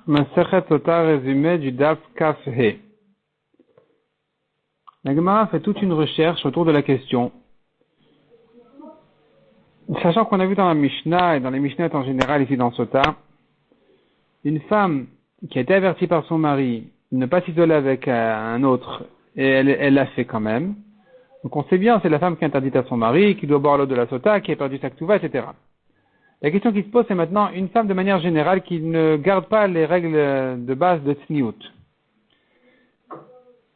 Masechet Sota, résumé du Daf Kaf He. La Gemara fait toute une recherche autour de la question. Sachant qu'on a vu dans la Mishnah et dans les Mishnah en général ici dans Sota, une femme qui a été avertie par son mari de ne pas s'isoler avec un autre, et elle l'a fait quand même. Donc on sait bien, c'est la femme qui est interdite à son mari, qui doit boire l'eau de la Sota, qui a perdu sa Ktuva, etc. La question qui se pose, c'est maintenant une femme de manière générale qui ne garde pas les règles de base de Tzniut.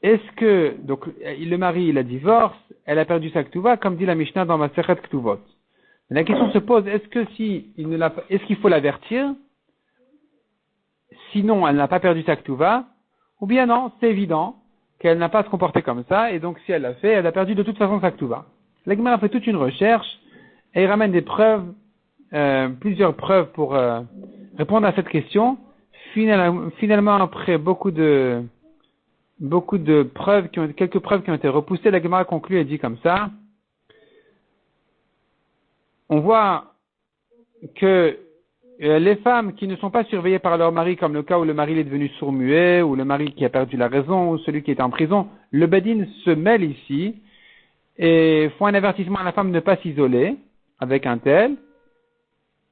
Est-ce que, donc, le mari, il a divorce, elle a perdu sa Ktuva, comme dit la Mishnah dans Masechet Ktuvot. La question se pose, est-ce qu'il faut l'avertir? Sinon, elle n'a pas perdu sa Ktuva, ou bien non, c'est évident qu'elle n'a pas à se comporter comme ça, et donc si elle l'a fait, elle a perdu de toute façon sa Ktuva. La Gemara fait toute une recherche, et il ramène des preuves, plusieurs preuves pour répondre à cette question. Finalement, après beaucoup de preuves, quelques preuves qui ont été repoussées, la Gemara conclut et dit comme ça. On voit que les femmes qui ne sont pas surveillées par leur mari, comme le cas où le mari est devenu sourd-muet, ou le mari qui a perdu la raison, ou celui qui est en prison, le Bedin se mêle ici et font un avertissement à la femme de ne pas s'isoler avec un tel.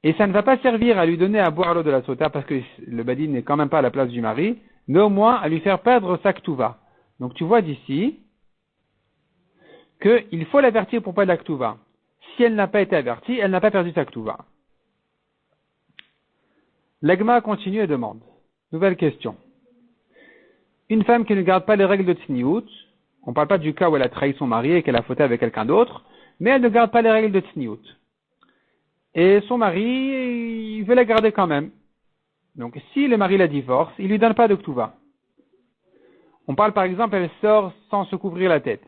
Et ça ne va pas servir à lui donner à boire l'eau de la Sota, parce que le Bedin n'est quand même pas à la place du mari, mais au moins à lui faire perdre sa Ktuva. Donc tu vois d'ici qu'il faut l'avertir pour pas de la Ktuva. Si elle n'a pas été avertie, elle n'a pas perdu sa Ktuva. L'Agma continue et demande. Nouvelle question. Une femme qui ne garde pas les règles de Tzniut, on ne parle pas du cas où elle a trahi son mari et qu'elle a fauté avec quelqu'un d'autre, mais elle ne garde pas les règles de Tzniut. Et son mari, il veut la garder quand même. Donc si le mari la divorce, il lui donne pas de Ktuva. On parle par exemple, elle sort sans se couvrir la tête.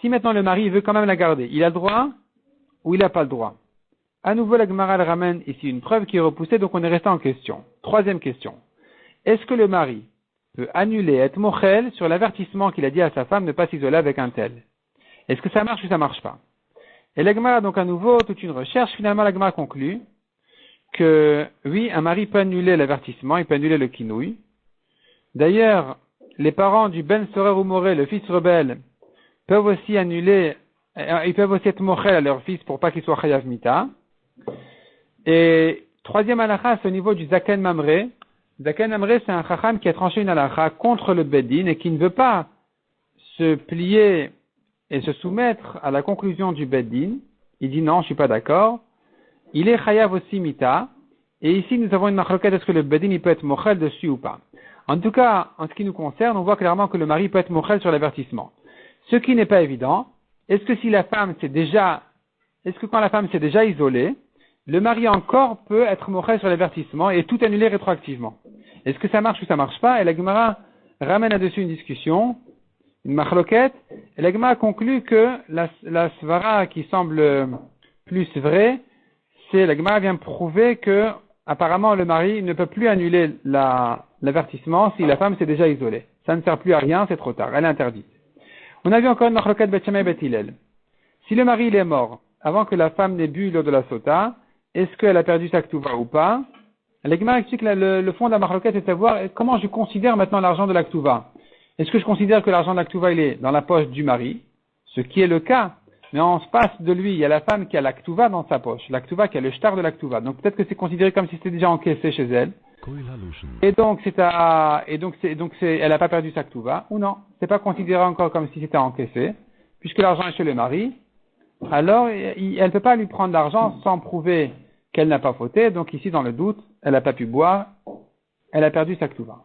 Si maintenant le mari veut quand même la garder, il a le droit ou il n'a pas le droit? À nouveau, la Gemara ramène ici une preuve qui est repoussée, donc on est resté en question. Troisième question. Est-ce que le mari peut annuler, être mochel sur l'avertissement qu'il a dit à sa femme de ne pas s'isoler avec un tel? Est-ce que ça marche ou ça marche pas? Et la Gemara, donc à nouveau, toute une recherche, finalement la Gemara conclut que oui, un mari peut annuler l'avertissement, il peut annuler le kinouï. D'ailleurs, les parents du Ben Sorer ou Moré, le fils rebelle, peuvent aussi annuler, ils peuvent aussi être mochel à leur fils pour pas qu'il soit chayav mita. Et troisième halakha, c'est au niveau du Zaken Mamre. Zaken Mamre, c'est un chacham qui a tranché une halakha contre le Bedin et qui ne veut pas se plier et se soumettre à la conclusion du Bedin. Il dit non, je suis pas d'accord. Il est chayav aussi mita. Et ici, nous avons une machloket, est-ce que le Bedin, il peut être mochel dessus ou pas? En tout cas, en ce qui nous concerne, on voit clairement que le mari peut être mochel sur l'avertissement. Ce qui n'est pas évident, est-ce que quand la femme s'est déjà isolée, le mari encore peut être mochel sur l'avertissement et tout annuler rétroactivement? Est-ce que ça marche ou ça marche pas? Et la Gemara ramène là-dessus une discussion, une machloket, et la Gemara conclut que la svara qui semble plus vraie, c'est la Gemara vient prouver que apparemment le mari ne peut plus annuler l'avertissement si la femme s'est déjà isolée. Ça ne sert plus à rien, c'est trop tard, elle est interdite. On a vu encore une machloket Bet Shammai Bet Hillel. Si le mari il est mort avant que la femme n'ait bu l'eau de la Sota, est-ce qu'elle a perdu sa Ktuva ou pas? La Gemara explique que le fond de la machloket est de savoir comment je considère maintenant l'argent de la Ktuva. Est-ce que je considère que l'argent de la Ktuva il est dans la poche du mari, ce qui est le cas, mais en face de lui, il y a la femme qui a la Ktuva dans sa poche, la Ktuva qui a le shtar de la Ktuva. Donc peut-être que c'est considéré comme si c'était déjà encaissé chez elle. Et donc elle n'a pas perdu sa Ktuva, ou non, c'est pas considéré encore comme si c'était encaissé, puisque l'argent est chez le mari. Alors, elle ne peut pas lui prendre l'argent sans prouver qu'elle n'a pas fauté. Donc ici, dans le doute, elle n'a pas pu boire, elle a perdu sa Ktuva.